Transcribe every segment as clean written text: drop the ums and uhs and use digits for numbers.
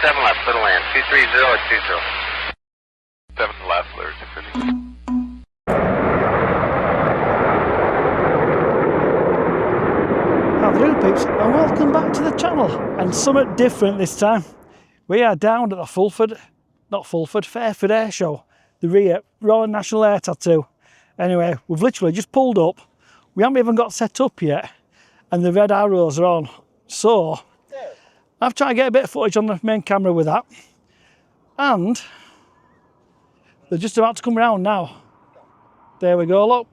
7 left, clear to land, 230 at 20. 7 left, clear 650. How the do, peeps, and welcome back to the channel, and something different this time. We are down at the Fairford Air Show, the RIAT, Royal National Air Tattoo. Anyway, we've literally just pulled up, we haven't even got set up yet, and the red arrows are on. So, I've tried to get a bit of footage on the main camera with that, and they're just about to come around now. There we go, look.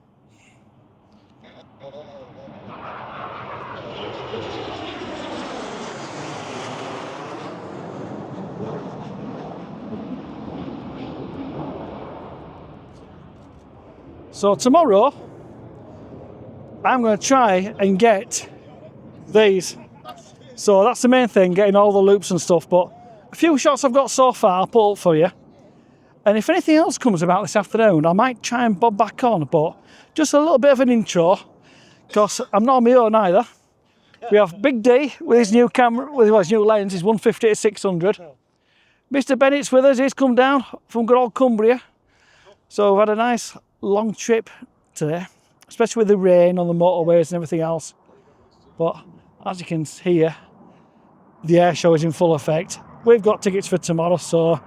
So tomorrow, I'm going to try and get these. So that's the main thing, getting all the loops and stuff, but a few shots I've got so far I'll put up for you. And if anything else comes about this afternoon, I might try and bob back on, but just a little bit of an intro, because I'm not on my own either. We have Big D with his new camera, with his new lens, his 150 to 600. Mr. Bennett's with us, he's come down from good old Cumbria. So we've had a nice long trip today, especially with the rain on the motorways and everything else. But as you can hear, the air show is in full effect. We've got tickets for tomorrow, so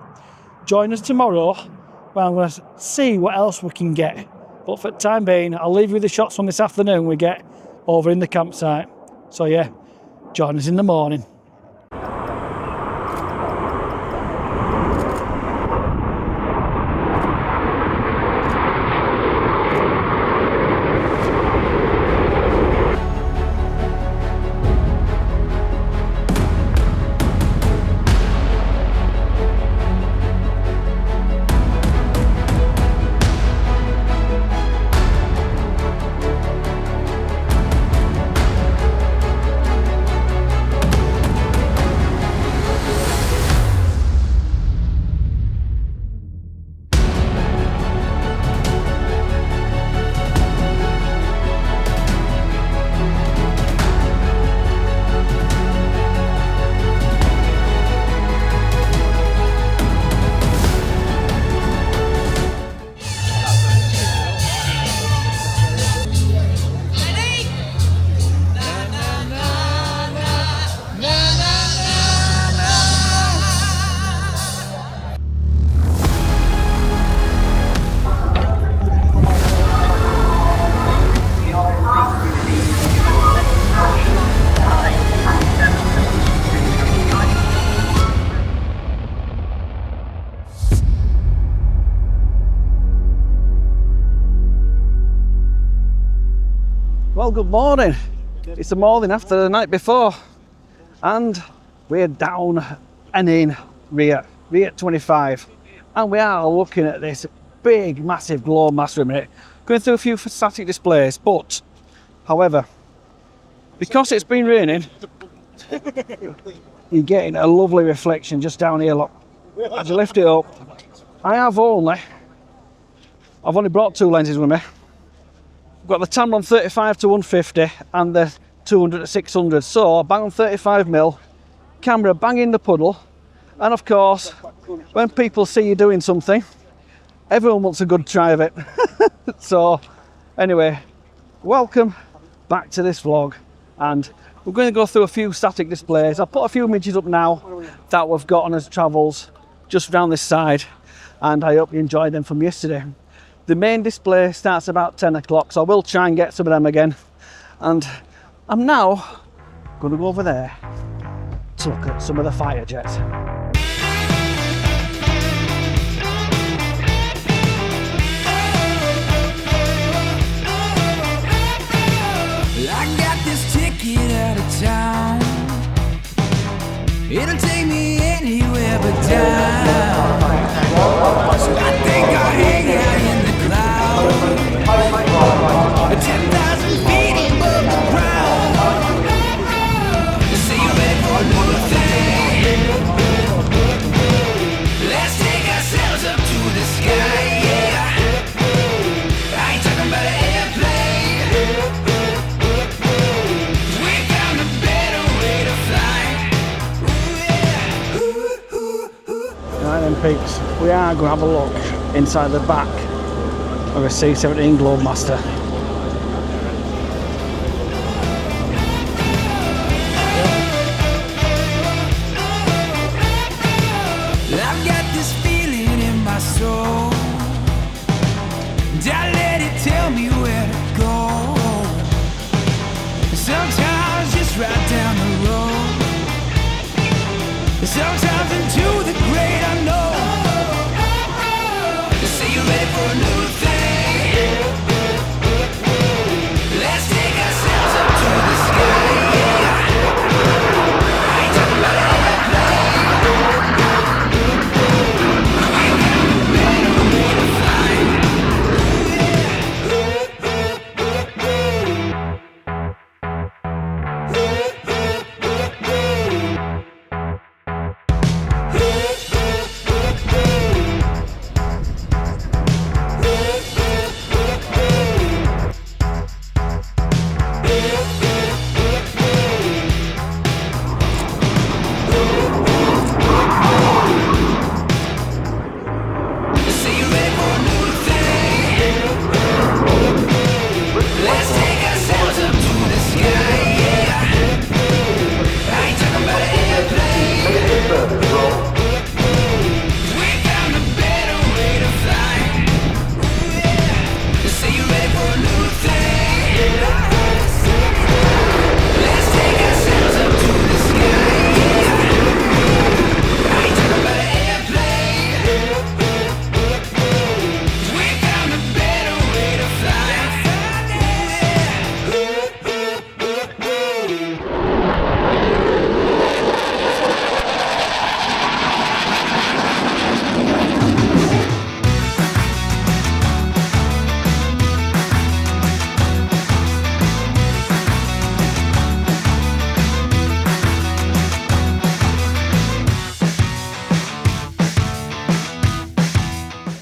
join us tomorrow where I'm going to see what else we can get. But for the time being, I'll leave you with the shots from this afternoon we get over in the campsite. So yeah, join us in the morning. Well, good morning. It's the morning after the night before, and we're down and in RIAT 25, and we are looking at this big, massive glow master in a minute, going through a few static displays. But, however, because it's been raining, you're getting a lovely reflection just down here. Look, as you lift it up, I've only brought two lenses with me. I've got the Tamron 35 to 150 and the 200 to 600. So bang on 35mm, camera bang in the puddle, and of course, when people see you doing something, everyone wants a good try of it. So anyway, welcome back to this vlog, and we're going to go through a few static displays. I'll put a few images up now that we've got on as travels just around this side, and I hope you enjoyed them from yesterday. The main display starts about 10 o'clock, so I will try and get some of them again. And I'm now going to go over there to look at some of the fighter jets. I got this ticket out of town. It'll take me anywhere but down. So I think I'll hang out in the clouds, 10,000 feet above the ground. Say you're ready for a new thing. Let's take ourselves up to the sky, yeah. I ain't talking about an airplane. We found a better way to fly. Ooh, yeah. Ooh, ooh. peeps, we are going to have a look inside the back of a C-17 Globemaster. I've got this feeling in my soul. I let it tell me where to go. Sometimes just right down the road. Sometimes into the great unknown. Say you're ready for a new thing. Let's take ourselves up to the sky. I ain't talking about an airplane. We got a better way to fly. Say you're ready for a new thing. Let's take ourselves up to the sky. I ain't talking about an airplane. We found a better way to fly. Say you're ready for a new thing. Let's take ourselves up to the sky. I ain't talking about an airplane. We found a better way to fly.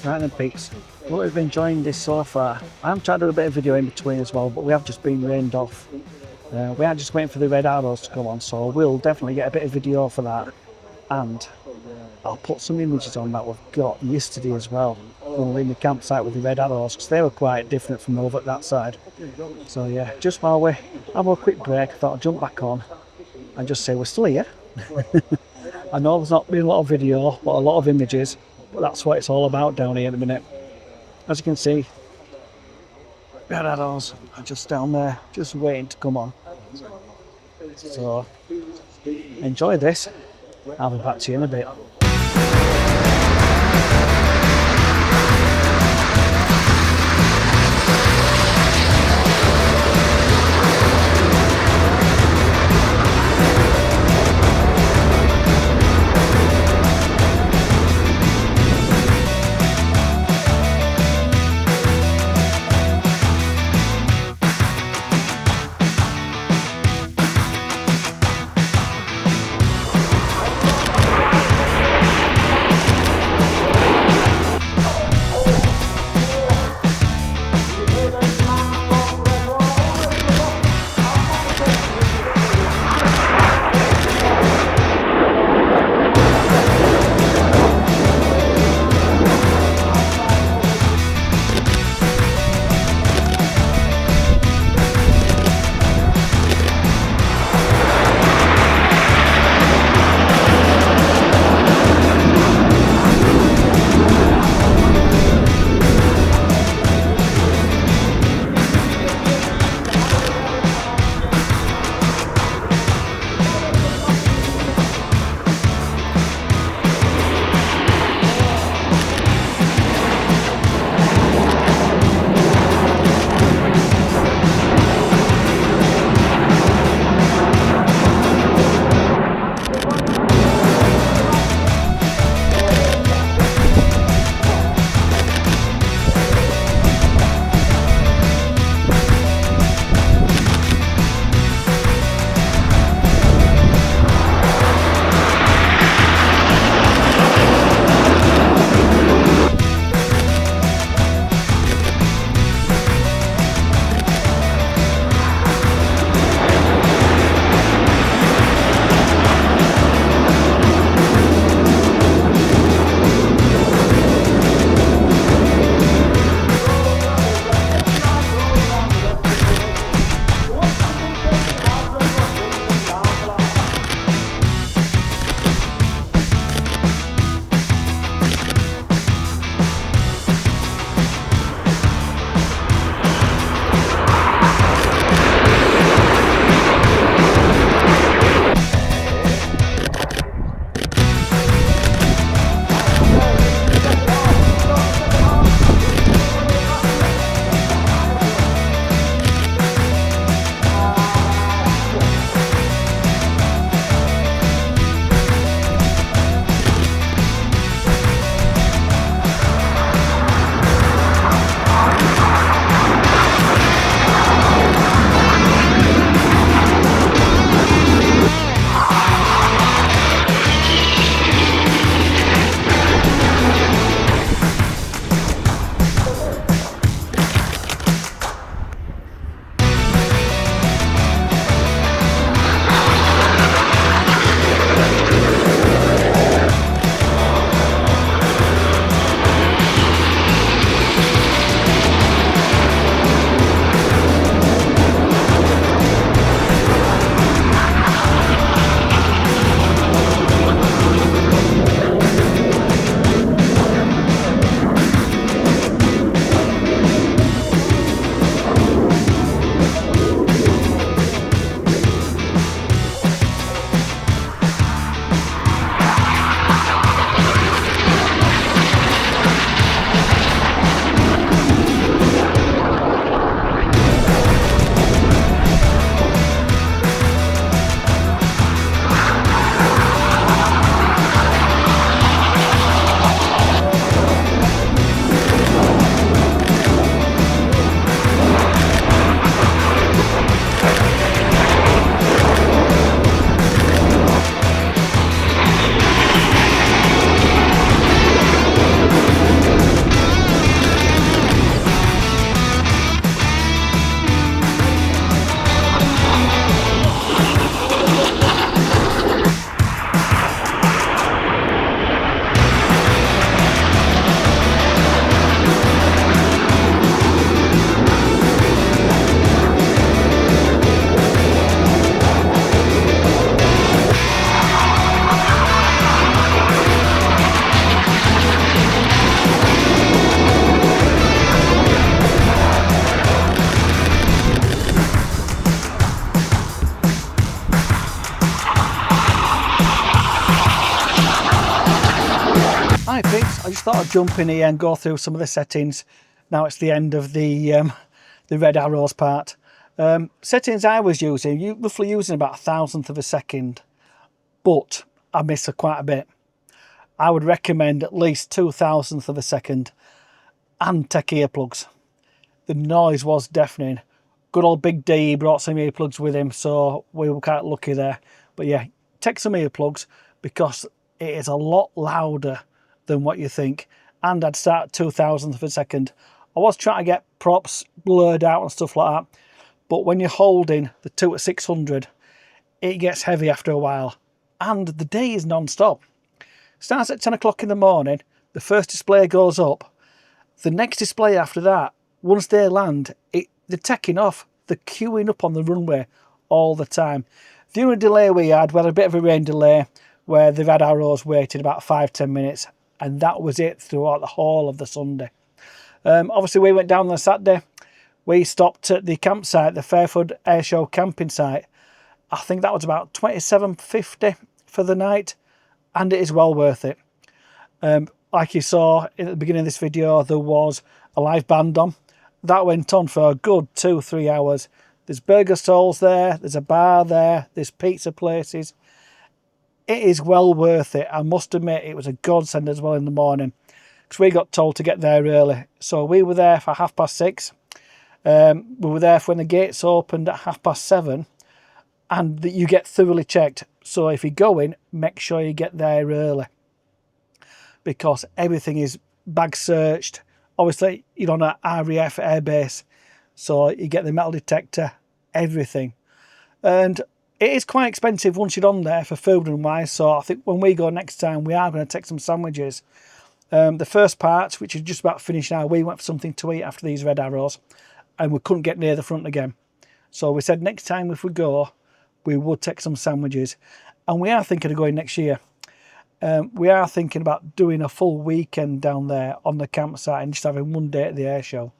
Right then peeps, what we've been enjoying this so far. I'm trying to do a bit of video in between as well, but we have just been rained off. We are just waiting for the red arrows to come on, so we'll definitely get a bit of video for that. And I'll put some images on that we've got yesterday as well, when we were in the campsite with the red arrows, because they were quite different from over at that side. So yeah, just while we have a quick break, I thought I'd jump back on and just say we're still here. I know there's not been a lot of video, but a lot of images. But that's what it's all about down here at the minute. As you can see, red arrows are just down there, just waiting to come on. So enjoy this. I'll be back to you in a bit. Hi peeps, I just thought I'd jump in here and go through some of the settings. Now it's the end of the red arrows part. Settings I was using, roughly using about 1,000th of a second, but I miss quite a bit. I would recommend at least 2,000th of a second and take earplugs. The noise was deafening. Good old Big D brought some earplugs with him, so we were quite lucky there. But yeah, take some earplugs because it is a lot louder than what you think. And I'd start 2,000th of a second. I was trying to get props blurred out and stuff like that, but when you're holding the 2 at 600, it gets heavy after a while. And the day is non-stop. Starts at 10 o'clock in the morning, the first display goes up. The next display after that, once they land, they're taking off. They're queuing up on the runway all the time. The only delay we had a bit of a rain delay where they've had arrows waiting about 5-10 minutes, and that was it throughout the whole of the Sunday. Obviously we went down on the Saturday. We stopped at the campsite, the Fairford Airshow camping site. I think that was about $27.50 for the night, and it is well worth it. Like you saw at the beginning of this video, there was a live band on. That went on for a good 2-3 hours. There's burger stalls there, there's a bar there, there's pizza places. It is well worth it. I must admit it was a godsend as well in the morning, because we got told to get there early. So we were there for 6:30. We were there for when the gates opened at 7:30, and you get thoroughly checked. So if you're going, make sure you get there early, because everything is bag searched. Obviously, you're on a RAF airbase, so you get the metal detector, everything. And it is quite expensive once you're on there for food and wise, so I think when we go next time, we are going to take some sandwiches. The first part, which is just about finished now, we went for something to eat after these red arrows, and we couldn't get near the front again. So we said next time if we go, we would take some sandwiches. And we are thinking of going next year. We are thinking about doing a full weekend down there on the campsite and just having one day at the air show.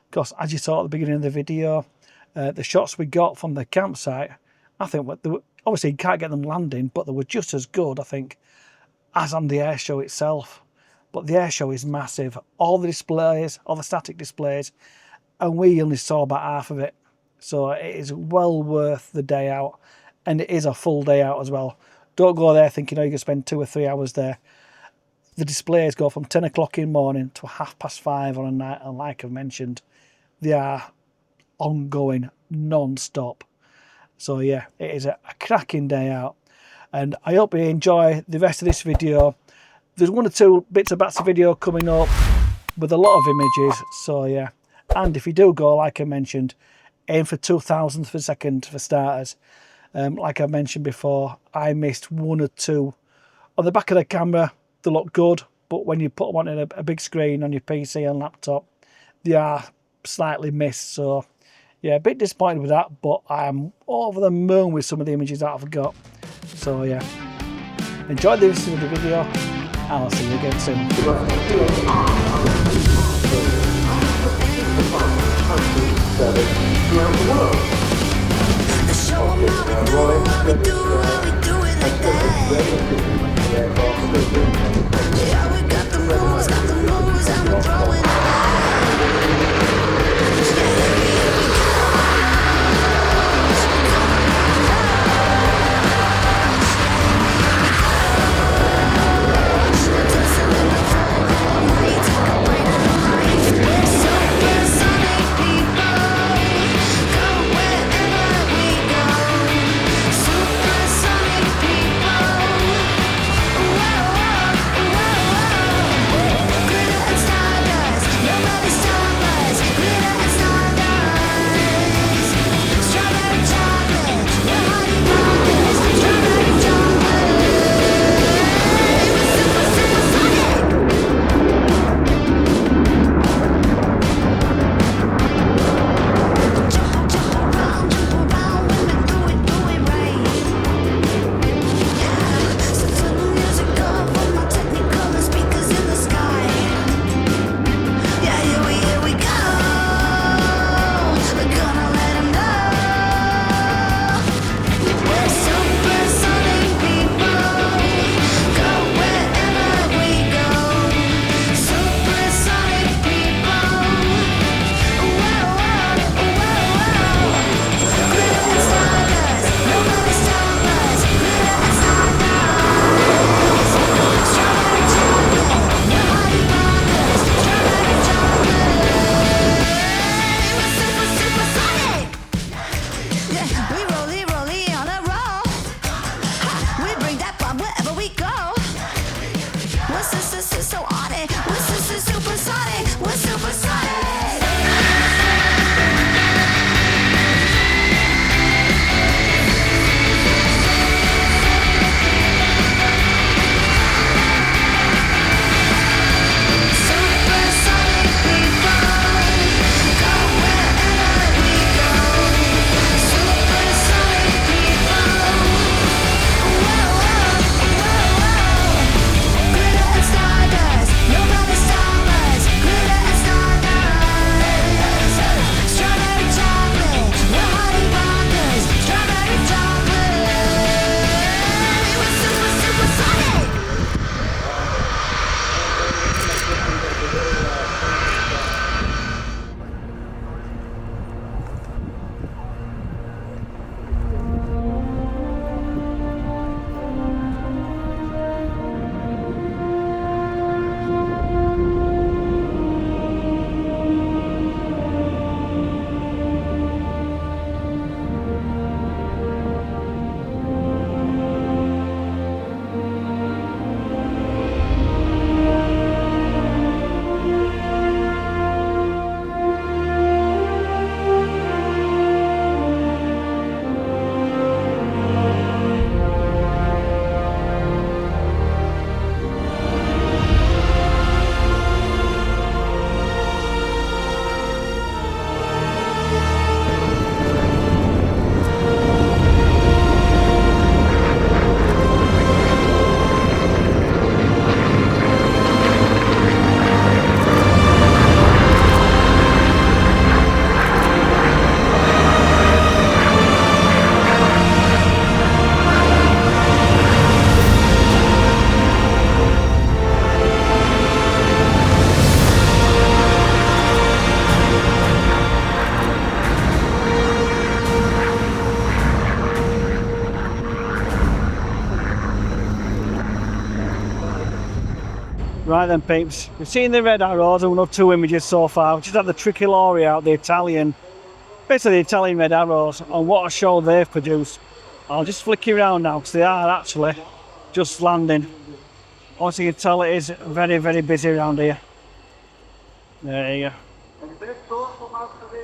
Because as you saw at the beginning of the video, the shots we got from the campsite, I think obviously you can't get them landing, but they were just as good, I think, as on the air show itself. But the air show is massive. All the displays, all the static displays, and we only saw about half of it. So it is well worth the day out, and it is a full day out as well. Don't go there thinking, oh, you're going to spend 2 or 3 hours there. The displays go from 10 o'clock in the morning to 5:30 on a night, and like I've mentioned, they are ongoing, non-stop. So yeah, it is a cracking day out, and I hope you enjoy the rest of this video. There's 1 or 2 bits of video coming up with a lot of images, so yeah. And if you do go, like I mentioned, aim for 2,000th of a second for starters. Like I mentioned before, I missed 1 or 2 on the back of the camera. They look good, but when you put them on a big screen on your PC and laptop, they are slightly missed. So yeah, a bit disappointed with that, but I am over the moon with some of the images that I've got. So yeah, enjoy the rest of the video, and I'll see you again soon. Show 'em how we do it like that. Yeah, we got the moves, and we're throwing it back. Supersonic people, go wherever we go. Supersonic. Right then peeps, we've seen the red arrows and we've got 2 images so far, which is at the Tricolore the Italian, basically the Italian red arrows, and what a show they've produced. I'll just flick you around now because they are actually just landing. Obviously you can tell it is very, very busy around here. There you go.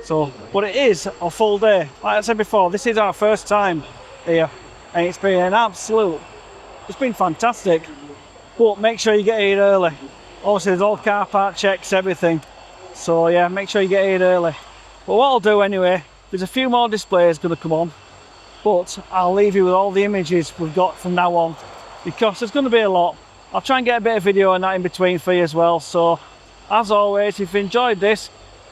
So, but it is a full day. Like I said before, this is our first time here and it's been an absolute, it's been fantastic. But make sure you get here early. Obviously there's all car park checks, everything. So yeah, make sure you get here early. But what I'll do anyway, there's a few more displays going to come on. But I'll leave you with all the images we've got from now on. Because there's going to be a lot. I'll try and get a bit of video and that in between for you as well. So as always, if you enjoyed this,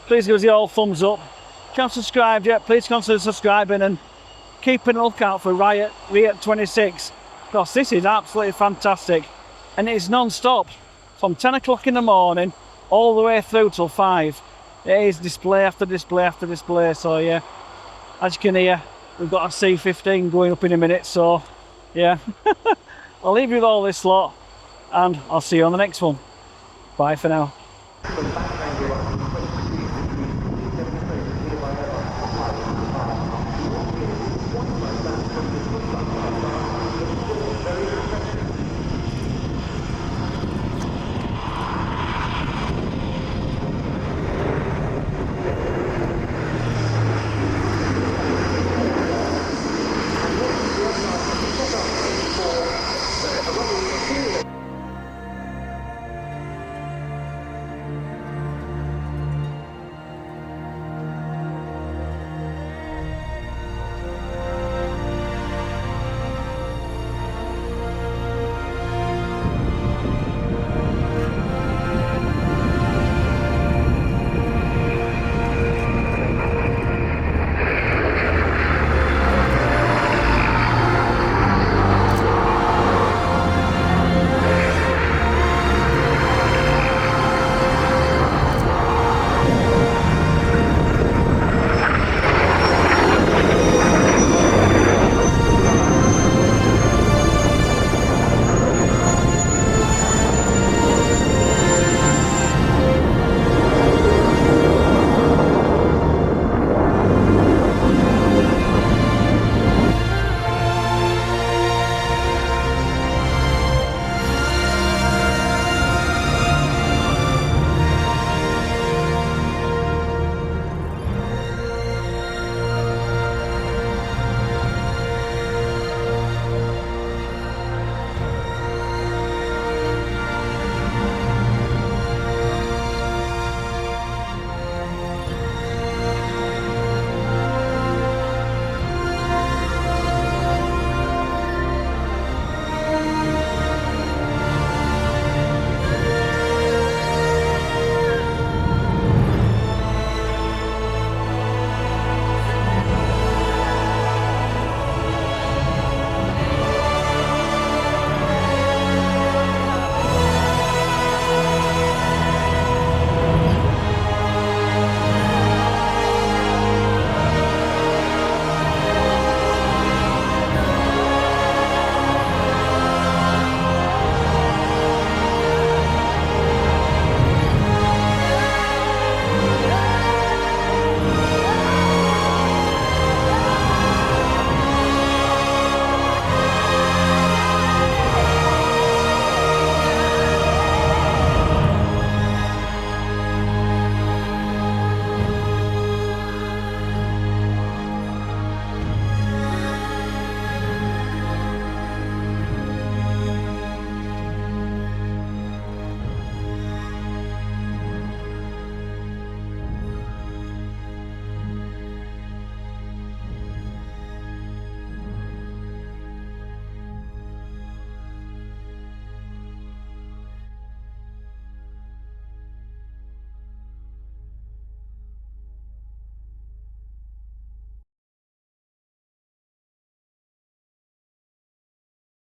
please give us the old thumbs up. If you haven't subscribed yet, please consider subscribing and keeping a lookout for RIAT 26. Because this is absolutely fantastic. And it's non-stop from 10 o'clock in the morning all the way through till 5. It is display after display after display. So yeah, as you can hear, we've got a C15 going up in a minute. So yeah, I'll leave you with all this lot and I'll see you on the next one. Bye for now.